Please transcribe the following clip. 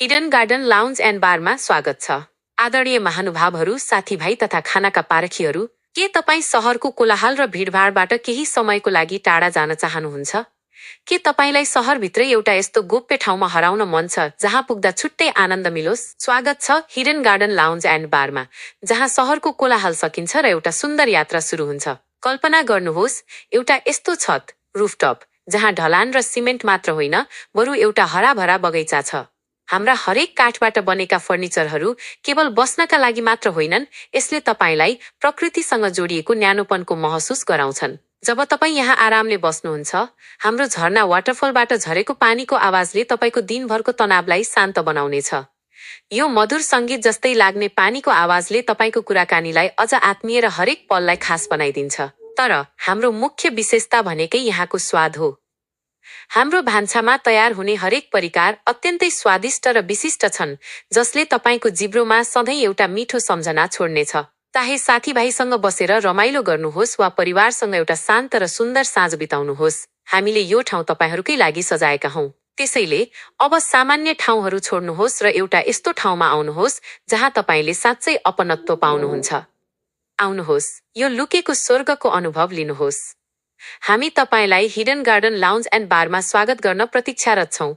Eden garden lounge and बारमा स्वागत छ। आदरणीय महानुभावहरू, साथीभाइ तथा खानाका पारखीहरू, के तपाईँ सहरको कोलाहल र भिडभाडबाट केही समयको लागि टाढा जान चाहनुहुन्छ? के तपाईँलाई सहरभित्र एउटा यस्तो गोप्य ठाउँमा हराउन मन छ जहाँ पुग्दा छुट्टै आनन्द मिलोस्? स्वागत छ हिडन गार्डन लाउन्ज एन्ड बारमा, जहाँ सहरको कोलाहल सकिन्छ र एउटा सुन्दर यात्रा सुरु हुन्छ। कल्पना गर्नुहोस्, एउटा यस्तो छत, रुफटप, जहाँ ढलान र सिमेन्ट मात्र होइन, बरु एउटा हराभरा बगैँचा छ। हाम्रा हरेक काठबाट बनेका फर्निचरहरू केवल बस्नका लागि मात्र होइनन्, यसले तपाईँलाई प्रकृतिसँग जोडिएको न्यानोपनको महसुस गराउँछन्। जब तपाईँ यहाँ आरामले बस्नुहुन्छ, हाम्रो झरना वाटरफलबाट झरेको पानीको आवाजले तपाईँको दिनभरको तनावलाई शान्त बनाउनेछ। यो मधुर सङ्गीत जस्तै लाग्ने पानीको आवाजले तपाईँको कुराकानीलाई अझ आत्मीय र हरेक पललाई खास बनाइदिन्छ। तर हाम्रो मुख्य विशेषता भनेकै यहाँको स्वाद हो। हाम्रो भान्सामा तयार हुने हरेक परिकार अत्यन्तै स्वादिष्ट र विशिष्ट छन्, जसले तपाईँको जिब्रोमा सधैँ एउटा मिठो सम्झना छोड्नेछ। चाहे साथीभाइसँग बसेर रमाइलो गर्नुहोस् वा परिवारसँग एउटा शान्त र सुन्दर साँझ बिताउनुहोस्, हामीले यो ठाउँ तपाईँहरूकै लागि सजाएका हौं। त्यसैले अब सामान्य ठाउँहरू छोड्नुहोस् र एउटा यस्तो ठाउँमा आउनुहोस् जहाँ तपाईँले साँच्चै अपनत्व पाउनुहुन्छ। आउनुहोस्, यो लुकेको स्वर्गको अनुभव लिनुहोस्। हामी तपाईँलाई हिडन गार्डन लाउन्ज एन्ड बारमा स्वागत गर्न प्रतीक्षारत छौं।